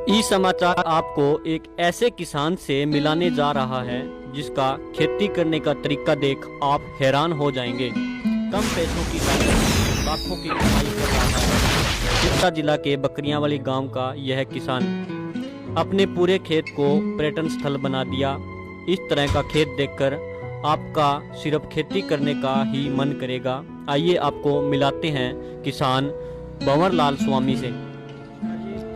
ई समाचार आपको एक ऐसे किसान से मिलाने जा रहा है जिसका खेती करने का तरीका देख आप हैरान हो जाएंगे। कम पैसों की लागत में लाखों की कमाई कर रहा है। सिरसा जिला के बकरियांवाली गांव का यह किसान अपने पूरे खेत को पर्यटन स्थल बना दिया। इस तरह का खेत देखकर आपका सिर्फ खेती करने का ही मन करेगा। आइए आपको मिलाते हैं किसान भंवर लाल स्वामी से।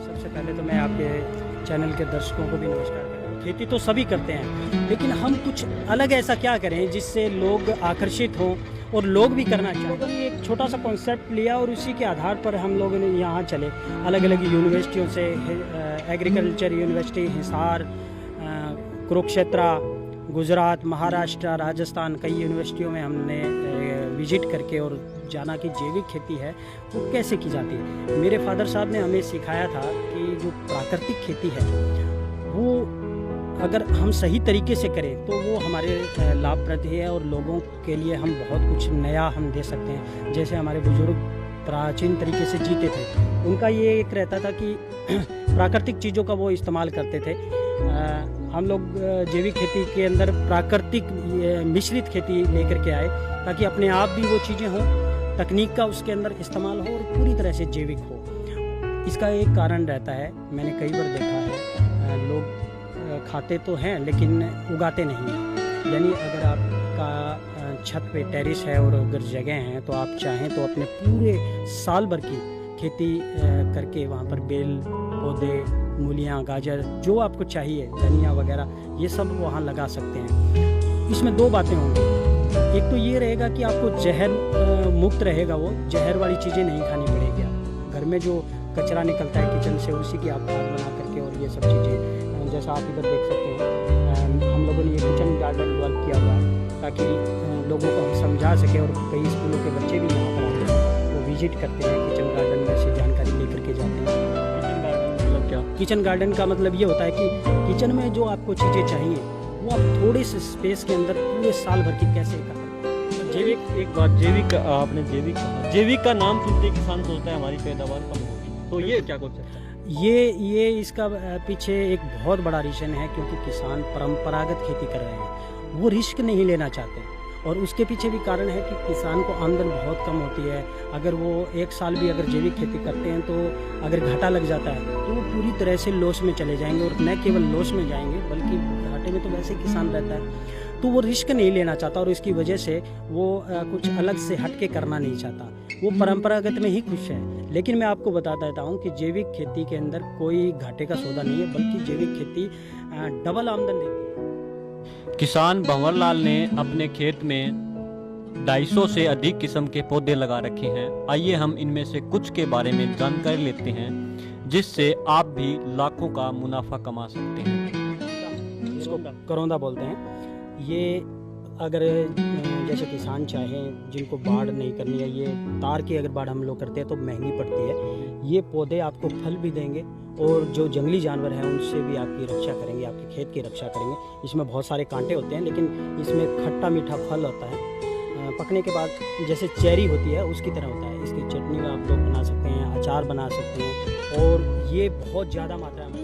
सबसे पहले तो मैं आपके चैनल के दर्शकों को भी नमस्कार करता हूँ। खेती तो सभी करते हैं, लेकिन हम कुछ अलग ऐसा क्या करें जिससे लोग आकर्षित हों और लोग भी करना चाहें। तो ये एक छोटा सा कॉन्सेप्ट लिया और उसी के आधार पर हम लोगों ने यहाँ चले। अलग अलग यूनिवर्सिटियों से एग्रीकल्चर यूनिवर्सिटी हिसार, कुरुक्षेत्र, गुजरात, महाराष्ट्र, राजस्थान, कई यूनिवर्सिटियों में हमने विजिट करके और जाना कि जैविक खेती है वो कैसे की जाती है। मेरे फादर साहब ने हमें सिखाया था कि जो प्राकृतिक खेती है वो अगर हम सही तरीके से करें तो वो हमारे लाभप्रद है और लोगों के लिए हम बहुत कुछ नया हम दे सकते हैं। जैसे हमारे बुजुर्ग प्राचीन तरीके से जीते थे, उनका ये एक रहता था कि प्राकृतिक चीज़ों का वो इस्तेमाल करते थे। हम लोग जैविक खेती के अंदर प्राकृतिक मिश्रित खेती लेकर के आए ताकि अपने आप भी वो चीज़ें हों, तकनीक का उसके अंदर इस्तेमाल हो और पूरी तरह से जैविक हो। इसका एक कारण रहता है, मैंने कई बार देखा है, लोग खाते तो हैं लेकिन उगाते नहीं हैं। यानी अगर आपका छत पे टेरिस है और अगर जगह है तो आप चाहें तो अपने पूरे साल भर की खेती करके वहाँ पर बेल, पौधे, मूलियाँ, गाजर, जो आपको चाहिए, धनिया वगैरह, ये सब वहाँ लगा सकते हैं। इसमें दो बातें होंगी। एक तो ये रहेगा कि आपको जहर मुक्त रहेगा, वो जहर वाली चीज़ें नहीं खानी पड़ेगी। आप घर में जो कचरा निकलता है किचन से, उसी की आप खाद बना करके और ये सब चीज़ें, जैसा आप इधर देख सकते हैं, हम लोगों ने ये किचन गार्डन डेवलप किया हुआ है ताकि लोगों को हम समझा सकें। और कई स्कूलों के बच्चे भी यहाँ पर आते हैं, वो विजिट करते हैं, किचन गार्डन में से जानकारी लेकर के जाते हैं। किचन गार्डन का मतलब ये होता है कि किचन में जो आपको चीज़ें चाहिए वो आप थोड़े से स्पेस के अंदर पूरे साल भर की कैसे कर सकते हैं। जैविक, एक बात, जैविक आपने जैविक का नाम सुनते किसान सोचता है हमारी पैदावार कम होगी, तो ये क्या कुछ है? ये इसका पीछे एक बहुत बड़ा रीज़न है, क्योंकि किसान परंपरागत खेती कर रहे हैं, वो रिस्क नहीं लेना चाहते। और उसके पीछे भी कारण है कि किसान को आमदन बहुत कम होती है। अगर वो एक साल भी अगर जैविक खेती करते हैं तो अगर घाटा लग जाता है तो वो पूरी तरह से लॉस में चले जाएंगे, और न केवल लॉस में जाएंगे बल्कि घाटे में तो वैसे किसान रहता है। तो वो रिस्क नहीं लेना चाहता और इसकी वजह से वो कुछ अलग से हट के करना नहीं चाहता, वो परंपरागत में ही खुश है। लेकिन मैं आपको बता देता हूँ कि जैविक खेती के अंदर कोई घाटे का सौदा नहीं है, बल्कि जैविक खेती डबल आमदन देती है। किसान भंवर लाल ने अपने खेत में 250 से अधिक किस्म के पौधे लगा रखे हैं। आइए हम इनमें से कुछ के बारे में जानकारी लेते हैं जिससे आप भी लाखों का मुनाफा कमा सकते हैं। इसको करौंदा बोलते हैं। ये अगर जैसे किसान चाहें जिनको बाढ़ नहीं करनी है, ये तार की अगर बाढ़ हम लोग करते हैं तो महंगी पड़ती है। ये पौधे आपको फल भी देंगे और जो जंगली जानवर हैं उनसे भी आपकी रक्षा करेंगे, आपके खेत की रक्षा करेंगे। इसमें बहुत सारे कांटे होते हैं लेकिन इसमें खट्टा मीठा फल होता है। पकने के बाद जैसे चेरी होती है उसकी तरह होता है। इसकी चटनी में आप लोग बना सकते हैं, अचार बना सकते हैं, और ये बहुत ज़्यादा मात्रा में।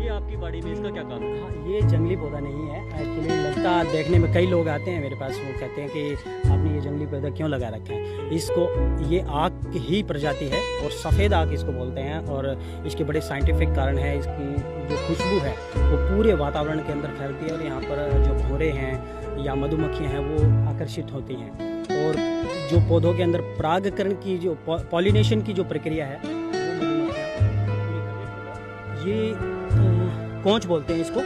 ये आपकी बाड़ी में इसका क्या काम है? हाँ, ये जंगली पौधा नहीं है एक्चुअली। लगता देखने में कई लोग आते हैं मेरे पास, वो कहते हैं कि आपने ये जंगली पौधा क्यों लगा रखा है। इसको, ये आक की प्रजाति है और सफ़ेद आक इसको बोलते हैं, और इसके बड़े साइंटिफिक कारण है। इसकी जो खुशबू है वो पूरे वातावरण के अंदर फैलती है और यहाँ पर जो भौरे हैं या मधुमक्खियाँ हैं वो आकर्षित होती हैं। और जो पौधों के अंदर परागकरण की जो पॉलिनेशन की जो प्रक्रिया है वो मधुमक्खियाँ, ये कोच बोलते हैं इसको,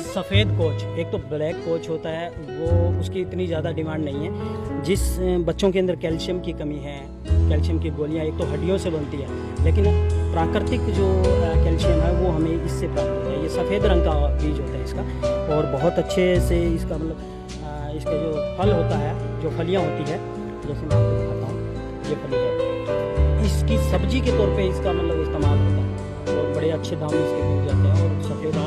सफ़ेद कोच। एक तो ब्लैक कोच होता है, वो उसकी इतनी ज़्यादा डिमांड नहीं है। जिस बच्चों के अंदर कैल्शियम की कमी है, कैल्शियम की गोलियां एक तो हड्डियों से बनती है, लेकिन प्राकृतिक जो कैल्शियम है वो हमें इससे प्राप्त होता है। ये सफ़ेद रंग का बीज होता है इसका, और बहुत अच्छे से इसका मतलब इसका जो फल होता है, जो फलियाँ होती है, जैसे मैं आपको दिखाता हूँ, ये फली है। इसकी सब्जी के तौर पर इसका मतलब इस्तेमाल होता है और बड़े अच्छे दाम इसके मिल जाते हैं। और सफ़ेद,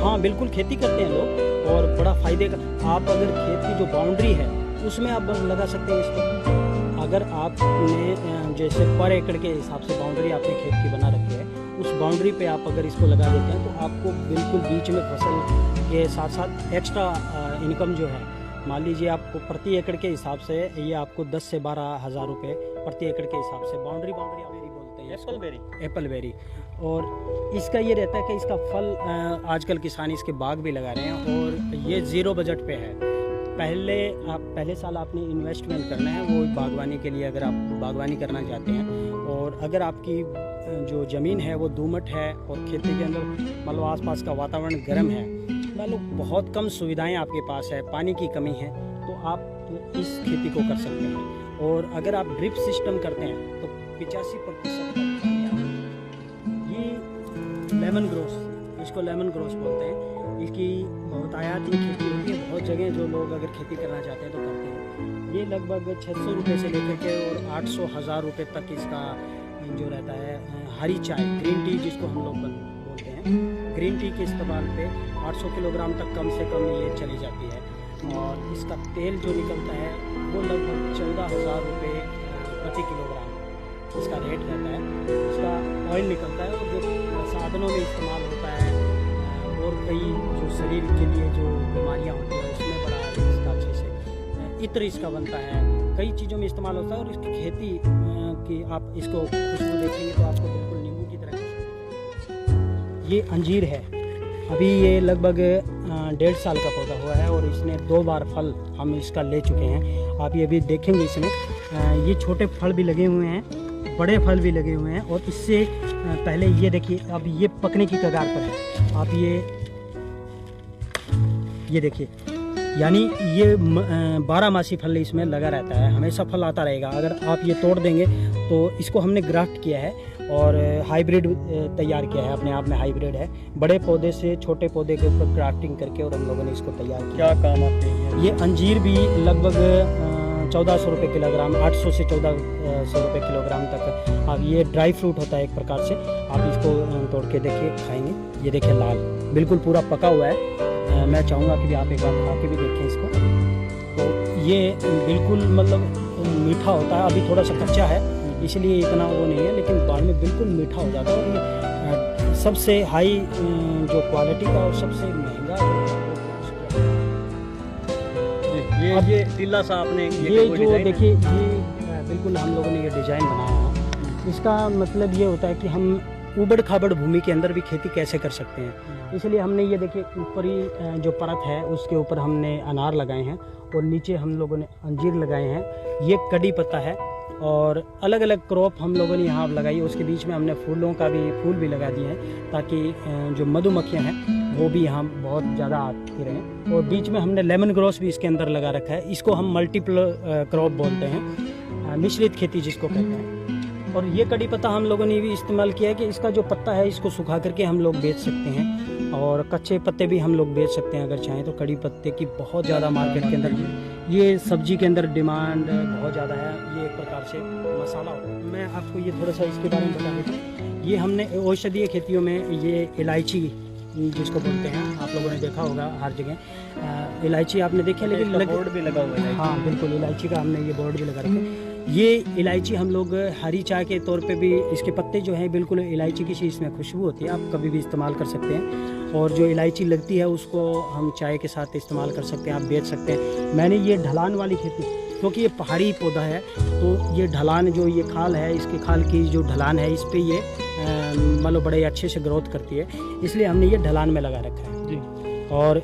हाँ बिल्कुल, खेती करते हैं लोग और बड़ा फ़ायदे का। आप अगर खेत की जो बाउंड्री है उसमें आप लगा सकते हैं इसको। अगर आपने जैसे पर एकड़ के हिसाब से बाउंड्री आपने खेत की बना रखी है उस बाउंड्री पे आप अगर इसको लगा देते हैं तो आपको बिल्कुल बीच में फसल के साथ साथ एक्स्ट्रा इनकम जो है, मान लीजिए आपको प्रति एकड़ के हिसाब से ये आपको 10 से 12 हज़ार रुपये प्रति एकड़ के हिसाब से बाउंड्री बेरी बोलते हैं, एप्पल बेरी। और इसका ये रहता है कि इसका फल आजकल किसान इसके बाग भी लगा रहे हैं और ये ज़ीरो बजट पे है। पहले साल आपने इन्वेस्टमेंट करना है वो बागवानी के लिए, अगर आप बागवानी करना चाहते हैं और अगर आपकी जो ज़मीन है वो दोमट है और खेती के अंदर मतलब आसपास का वातावरण गर्म है, मतलब बहुत कम सुविधाएं आपके पास है, पानी की कमी है, तो आप इस खेती को कर सकते हैं। और अगर आप ड्रिप सिस्टम करते हैं तो 85% ये लेमन ग्रोस, इसको लेमन ग्रोस बोलते हैं। इसकी बहुत आयात में खेती होती है, बहुत जगह जो लोग अगर खेती करना चाहते हैं तो करते हैं। ये लगभग 600 रुपये से लेकर के और 800-1000 रुपये तक इसका जो रहता है। हरी चाय, ग्रीन टी जिसको हम लोग बोलते हैं, ग्रीन टी के इस्तेमाल पे 800 किलोग्राम तक कम से कम ये चली जाती है। और इसका तेल जो निकलता है वो लगभग 14,000 रुपये प्रति किलोग्राम इसका रेट रहता है। इसका ऑयल निकलता है और जो साधनों में इस्तेमाल होता है और कई जो शरीर के लिए जो बीमारियां होती हैं उसमें बड़ा इसका अच्छे से इत्र इसका बनता है, कई चीज़ों में इस्तेमाल होता है। और इसकी खेती की आप इसको खुशबू देखेंगे तो आपको बिल्कुल नींबू की तरह। ये अंजीर है, अभी ये लगभग 1.5 साल का पौधा हुआ है और इसने 2 बार फल हम इसका ले चुके हैं। आप ये भी देखेंगे इसमें ये छोटे फल भी लगे हुए हैं, बड़े फल भी लगे हुए हैं। और इससे पहले ये देखिए अब ये पकने की कगार पर है। आप ये देखिए, यानी ये 12 मासी फल इसमें लगा रहता है, हमेशा फल आता रहेगा। अगर आप ये तोड़ देंगे तो इसको हमने ग्राफ्ट किया है और हाइब्रिड तैयार किया है, अपने आप में हाइब्रिड है। बड़े पौधे से छोटे पौधे के ऊपर ग्राफ्टिंग करके और हम लोगों ने इसको तैयार किया। क्या काम आते हैं ये अंजीर भी लगभग 1400 रुपये किलोग्राम, 800 से 1400 रुपये किलोग्राम तक। अब ये ड्राई फ्रूट होता है एक प्रकार से, आप इसको तोड़ के देखिए, खाएंगे। ये देखिए लाल, बिल्कुल पूरा पका हुआ है। मैं चाहूँगा कि भी आप एक बार खा के भी देखें इसको। तो ये बिल्कुल मतलब मीठा होता है, अभी थोड़ा सा कच्चा है इसलिए इतना वो नहीं है, लेकिन बाद में बिल्कुल मीठा हो जाता है। और ये सबसे हाई जो क्वालिटी का और सबसे महंगा ये टीला सा आपने ये जो देखिए ये बिल्कुल हम लोगों ने ये डिज़ाइन बनाया है। इसका मतलब ये होता है कि हम ऊबड़ खाबड़ भूमि के अंदर भी खेती कैसे कर सकते हैं। इसलिए हमने ये देखिए ऊपरी जो परत है उसके ऊपर हमने अनार लगाए हैं और नीचे हम लोगों ने अंजीर लगाए हैं। ये कड़ी पत्ता है और अलग अलग क्रॉप हम लोगों ने यहाँ लगाई। उसके बीच में हमने फूल भी लगा दिए हैं ताकि जो मधुमक्खियाँ हैं वो भी यहाँ बहुत ज़्यादा आती रहें। और बीच में हमने लेमन ग्रोस भी इसके अंदर लगा रखा है। इसको हम मल्टीपल क्रॉप बोलते हैं, मिश्रित खेती जिसको कहते हैं। और ये कड़ी पत्ता हम लोगों ने भी इस्तेमाल किया है कि इसका जो पत्ता है इसको सुखा करके हम लोग बेच सकते हैं और कच्चे पत्ते भी हम लोग बेच सकते हैं अगर चाहें तो। कड़ी पत्ते की बहुत ज़्यादा मार्केट के अंदर, ये सब्जी के अंदर डिमांड बहुत ज़्यादा है। ये एक प्रकार से मसाला होता है। मैं आपको ये थोड़ा सा इसके बारे में बता देता हूँ। ये हमने औषधीय खेतियों में ये इलायची जिसको बोलते हैं, आप लोगों ने देखा होगा हर जगह इलायची आपने देखा, लेकिन बोर्ड भी लगा हुआ है। हाँ बिल्कुल, इलायची का हमने ये बोर्ड भी लगा रखे। ये इलायची हम लोग हरी चाय के तौर पे भी, इसके पत्ते जो हैं बिल्कुल इलायची की सी इसमें खुशबू होती है, आप कभी भी इस्तेमाल कर सकते हैं। और जो इलायची लगती है उसको हम चाय के साथ इस्तेमाल कर सकते हैं, आप बेच सकते हैं। मैंने ये ढलान वाली खेती, क्योंकि ये पहाड़ी पौधा है तो ये ढलान जो ये खाल है, इसके खाल की जो ढलान है इस पर ये मतलब बड़े अच्छे से ग्रोथ करती है, इसलिए हमने ये ढलान में लगा रखा है जी। और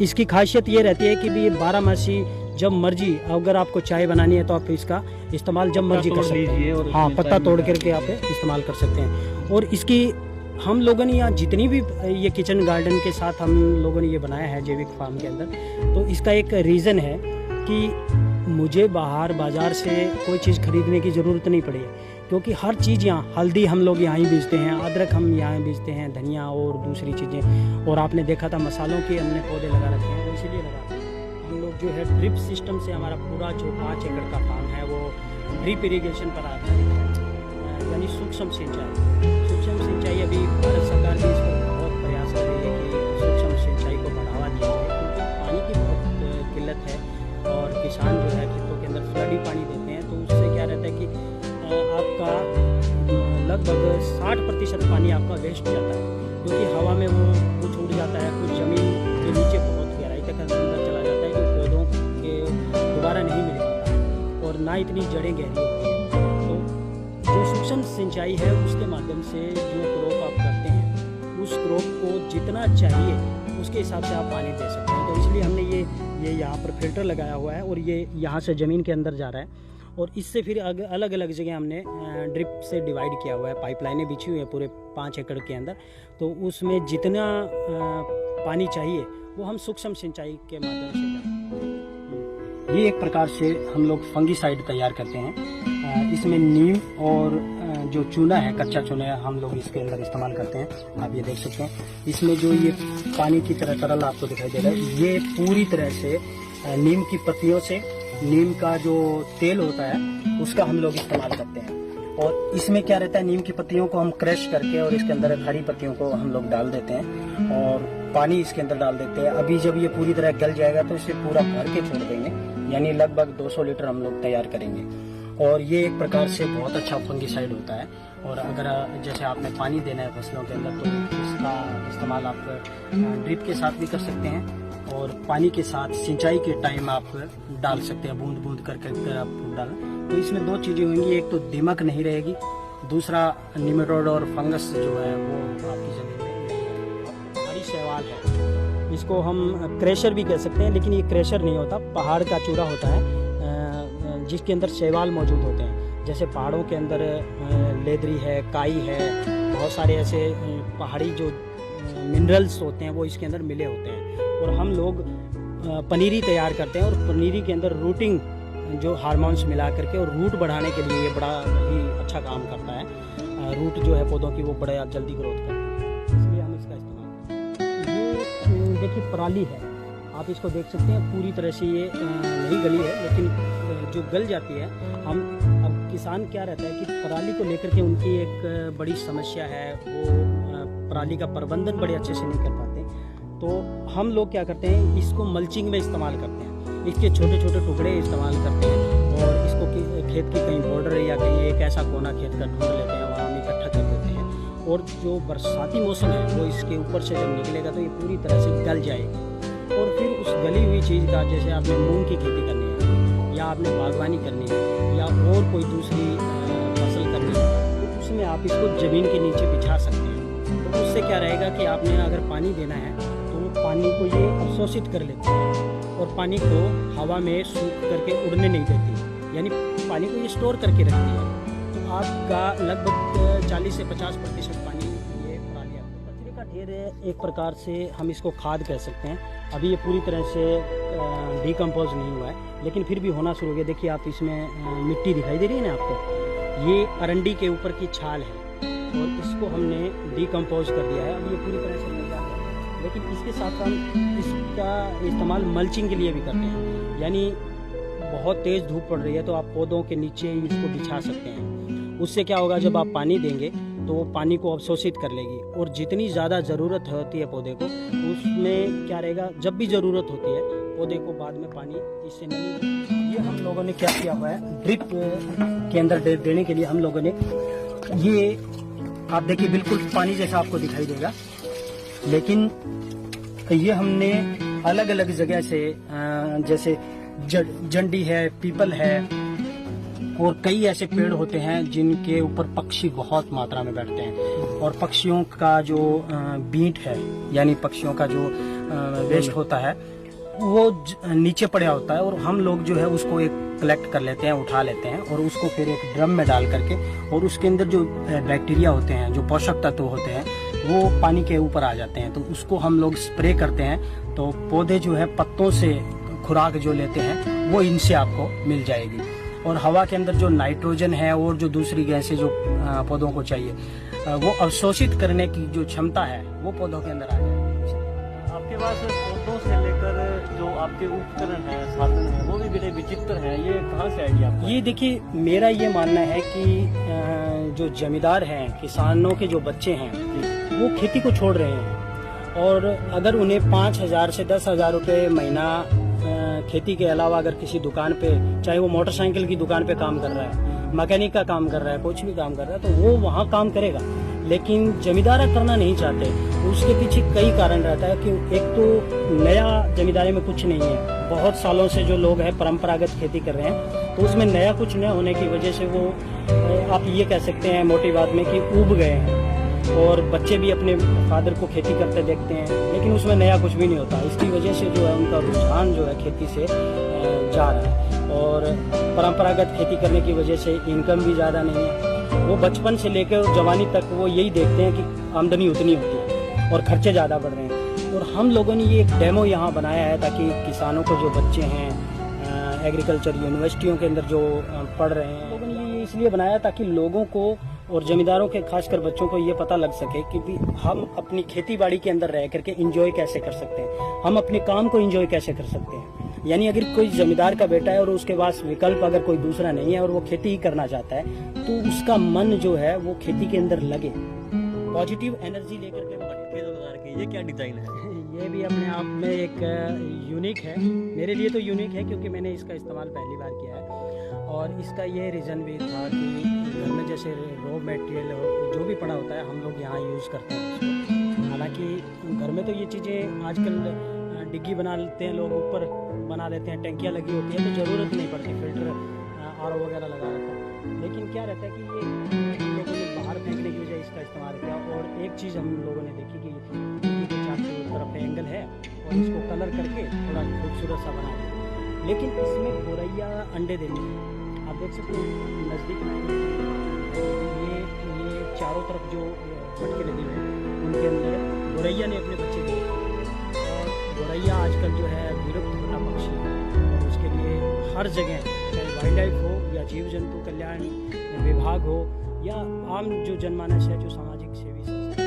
इसकी खासियत ये रहती है कि भी 12 मासी जब मर्जी, अगर आपको चाय बनानी है तो आप इसका इस्तेमाल जब मर्जी कर सकते हैं। हाँ, पत्ता तोड़ करके आप इस्तेमाल कर सकते हैं। और इसकी हम लोगों ने यहाँ जितनी भी ये किचन गार्डन के साथ हम लोगों ने ये बनाया है जैविक फार्म के अंदर, तो इसका एक रीज़न है कि मुझे बाहर बाज़ार से कोई चीज़ खरीदने की ज़रूरत नहीं पड़ी है, क्योंकि हर चीज़ यहाँ, हल्दी हम लोग यहाँ ही बेचते हैं, अदरक हम यहाँ बेचते हैं, धनिया और दूसरी चीज़ें। और आपने देखा था मसालों के हमने पौधे लगा रखे हैं, इसीलिए लगा हम लोग जो है ड्रिप सिस्टम से हमारा पूरा जो 5 एकड़ का फार्म है वो ड्रिप इरीगेशन पर आधारित है, यानी सूक्ष्म सिंचाई। अभी भारत सरकार भी इस पर बहुत प्रयास कर रही है कि सूक्ष्म सिंचाई को बढ़ावा दिया जाए, क्योंकि पानी की बहुत किल्लत है और किसान जो है खेतों के अंदर फ्लडी पानी देते हैं, तो उससे क्या रहता है कि आपका लगभग 60% पानी आपका वेस्ट जाता है, क्योंकि हवा में वो कुछ उड़ जाता है, कुछ ज़मीन के नीचे बहुत गहराई तक अंदर चला जाता है, जो पौधों के दोबारा नहीं मिल पाता, और ना इतनी जड़ें गहरी होती हैं। तो जो सूक्ष्म सिंचाई है उसके माध्यम से जो क्रॉप आप करते हैं, उस क्रॉप को जितना चाहिए उसके हिसाब से आप पानी दे सकते हैं। तो इसलिए हमने ये यहाँ पर फिल्टर लगाया हुआ है, और ये यहाँ से ज़मीन के अंदर जा रहा है, और इससे फिर अलग अलग जगह हमने ड्रिप से डिवाइड किया हुआ है, पाइपलाइनें बिछी हुई है पूरे 5 एकड़ के अंदर। तो उसमें जितना पानी चाहिए वो हम सूक्ष्म सिंचाई के माध्यम से करते हैं। ये एक प्रकार से हम लोग फंगीसाइड तैयार करते हैं। इसमें नीम और जो चूना है, कच्चा चूना है, हम लोग इसके अंदर इस्तेमाल करते हैं। आप ये देख सकते हैं, इसमें जो ये पानी की तरह तरल आपको दिखाई दे रहा है, ये पूरी तरह से नीम की पत्तियों से, नीम का जो तेल होता है उसका हम लोग इस्तेमाल करते हैं। और इसमें क्या रहता है, नीम की पत्तियों को हम क्रश करके और इसके अंदर हरी पत्तियों को हम लोग डाल देते हैं और पानी इसके अंदर डाल देते हैं। अभी जब ये पूरी तरह गल जाएगा तो इसे पूरा भर के छोड़ देंगे, यानी लगभग 200 लीटर हम लोग तैयार करेंगे। और ये एक प्रकार से बहुत अच्छा फंगीसाइड होता है। और अगर जैसे आपने पानी देना है फसलों के अंदर, तो इसका इस्तेमाल आप ड्रिप के साथ भी कर सकते हैं, और पानी के साथ सिंचाई के टाइम आप डाल सकते हैं, बूंद बूंद करके आप डालें। तो इसमें 2 चीज़ें होंगी, एक तो दीमक नहीं रहेगी, दूसरा निमेटोड और फंगस जो है वो आपकी ज़मीन में नहीं है। बड़ी शैवाल है, इसको हम क्रेशर भी कह सकते हैं, लेकिन ये क्रेशर नहीं होता, पहाड़ का चूरा होता है जिसके अंदर शैवाल मौजूद होते हैं। जैसे पहाड़ों के अंदर लेदरी है, काई है, बहुत सारे ऐसे पहाड़ी जो मिनरल्स होते हैं वो इसके अंदर मिले होते हैं। और हम लोग पनीरी तैयार करते हैं, और पनीरी के अंदर रूटिंग जो हार्मोन्स मिला करके और रूट बढ़ाने के लिए ये बड़ा ही अच्छा काम करता है। रूट जो है पौधों की वो बड़ा जल्दी ग्रोथ करती है, इसलिए हम इसका इस्तेमाल करते हैं। ये देखिए पराली है, आप इसको देख सकते हैं, पूरी तरह से ये नहीं गली है, लेकिन जो गल जाती है, हम अब किसान क्या रहता है कि पराली को लेकर के उनकी एक बड़ी समस्या है, वो पराली का प्रबंधन बड़े अच्छे से नहीं कर पाते। तो हम लोग क्या करते हैं, इसको मल्चिंग में इस्तेमाल करते हैं, इसके छोटे छोटे टुकड़े इस्तेमाल करते हैं, और इसको खेत के कहीं बॉर्डर या कहीं एक ऐसा कोना खेत का ढूंढ लेते हैं, वहाँ हम इकट्ठा कर देते हैं। और जो बरसाती मौसम है वो इसके ऊपर से जब निकलेगा तो ये पूरी तरह से गल जाएगी। और फिर उस गली हुई चीज़ का, जैसे आपने मूंग की खेती करनी है, या आपने बागवानी करनी है, या और कोई दूसरी फसल करनी है, तो उसमें आप इसको ज़मीन के नीचे बिछा सकते हैं। तो उससे क्या रहेगा कि आपने अगर पानी देना है तो पानी को ये अवशोषित कर लेती है, और पानी को हवा में सूख करके उड़ने नहीं देती, यानी पानी को ये स्टोर करके रखती है। तो आपका लगभग 40 से 50% पानी ये पराली आपको। कचरे का ढेर एक प्रकार से हम इसको खाद कह सकते हैं। अभी ये पूरी तरह से डिकम्पोज नहीं हुआ है, लेकिन फिर भी होना शुरू हो गया। देखिए आप इसमें मिट्टी दिखाई दे रही है ना आपको, ये अरंडी के ऊपर की छाल है, और इसको हमने डिकम्पोज कर दिया है। अब ये पूरी तरह से तैयार है, लेकिन इसके साथ हम इसका इस्तेमाल मल्चिंग के लिए भी करते हैं। यानी बहुत तेज़ धूप पड़ रही है तो आप पौधों के नीचे इसको बिछा सकते हैं। उससे क्या होगा, जब आप पानी देंगे तो वो पानी को अवशोषित कर लेगी, और जितनी ज़्यादा ज़रूरत होती है पौधे को, उसमें क्या रहेगा, जब भी ज़रूरत होती है पौधे को बाद में पानी इससे नहीं। ये हम लोगों ने क्या किया हुआ है, ड्रिप के अंदर देने के लिए हम लोगों ने ये, आप देखिए बिल्कुल पानी जैसा आपको दिखाई देगा, लेकिन ये हमने अलग अलग जगह से, जैसे जंडी है, पीपल है, और कई ऐसे पेड़ होते हैं जिनके ऊपर पक्षी बहुत मात्रा में बैठते हैं, और पक्षियों का जो बीट है, यानी पक्षियों का जो वेस्ट होता है वो नीचे पड़ा होता है, और हम लोग जो है उसको एक कलेक्ट कर लेते हैं, उठा लेते हैं, और उसको फिर एक ड्रम में डाल करके, और उसके अंदर जो बैक्टीरिया होते हैं, जो पोषक तत्व होते हैं, वो पानी के ऊपर आ जाते हैं। तो उसको हम लोग स्प्रे करते हैं, तो पौधे जो है पत्तों से खुराक जो लेते हैं वो इनसे आपको मिल जाएगी। और हवा के अंदर जो नाइट्रोजन है और जो दूसरी गैसें जो पौधों को चाहिए, वो अवशोषित करने की जो क्षमता है वो पौधों के अंदर आ जाएगी। आपके पास पौधों से लेकर जो आपके उपकरण हैं, साधन हैं, वो भी बड़े विचित्र हैं। ये कहाँ से आइडिया आपका? ये देखिए, मेरा ये मानना है कि जो जमींदार हैं, किसानों के जो बच्चे हैं, वो खेती को छोड़ रहे हैं, और अगर उन्हें 5,000 से 10,000 रुपये महीना खेती के अलावा अगर किसी दुकान पे, चाहे वो मोटरसाइकिल की दुकान पे काम कर रहा है, मैकेनिक का काम कर रहा है, कुछ भी काम कर रहा है, तो वो वहाँ काम करेगा। लेकिन जमींदारा करना नहीं चाहते, उसके पीछे कई कारण रहता है कि एक तो नया जमींदारी में कुछ नहीं है, बहुत सालों से जो लोग हैं परंपरागत खेती कर रहे हैं, तो उसमें नया कुछ न होने की वजह से वो आप ये कह सकते हैं मोटी बात में कि ऊब गए हैं। और बच्चे भी अपने फादर को खेती करते देखते हैं, लेकिन उसमें नया कुछ भी नहीं होता। इसकी वजह से जो है उनका रुझान जो है खेती से जा रहा है, और परंपरागत खेती करने की वजह से इनकम भी ज़्यादा नहीं है। वो बचपन से लेकर जवानी तक वो यही देखते हैं कि आमदनी उतनी होती है और खर्चे ज़्यादा बढ़ रहे हैं। और हम लोगों ने ये एक डेमो यहाँ बनाया है ताकि किसानों को, जो बच्चे हैं एग्रीकल्चर यूनिवर्सिटियों के अंदर जो पढ़ रहे हैं, लोगों ने ये इसलिए बनाया ताकि लोगों को और जमींदारों के खासकर बच्चों को ये पता लग सके कि भी हम अपनी खेती बाड़ी के अंदर रह करके इंजॉय कैसे कर सकते हैं, हम अपने काम को इंजॉय कैसे कर सकते हैं। यानी अगर कोई जमींदार का बेटा है और उसके पास विकल्प अगर कोई दूसरा नहीं है और वो खेती ही करना चाहता है, तो उसका मन जो है वो खेती के अंदर लगे, पॉजिटिव एनर्जी लेकर के। ये क्या डिजाइन है? ये भी अपने आप में एक यूनिक है, मेरे लिए तो यूनिक है क्योंकि मैंने इसका इस्तेमाल पहली बार किया है। और इसका ये रीज़न भी था कि घर में जैसे रॉ मटेरियल जो भी पड़ा होता है हम लोग यहाँ यूज़ करते हैं उसको। हालांकि घर में तो ये चीज़ें आजकल डिग्गी बना लेते हैं लोग, ऊपर बना लेते हैं, टंकियाँ लगी होती है तो ज़रूरत नहीं पड़ती फिल्टर आर वगैरह लगा रखा है। लेकिन क्या रहता है कि ये हम लोगों ने बाहर फेंकने की वजह इसका इस्तेमाल किया। और एक चीज़ हम लोगों ने देखी कि चारों तरफ एंगल है और इसको कलर करके थोड़ा खूबसूरत सा बना दिया। लेकिन इसमें गोरैया अंडे देती है, आप देख सकते हो नज़दीक में ये चारों तरफ जो मटके लगे हुए हैं उनके अंदर गोरैया ने अपने बच्चे दिए। और गोरैया आजकल जो है विलुप्त होता पक्षी है, और उसके लिए हर जगह चाहे वाइल्ड लाइफ हो या जीव जंतु कल्याण विभाग हो या आम जो जनमानस है, जो सामाजिक सेवी संस्था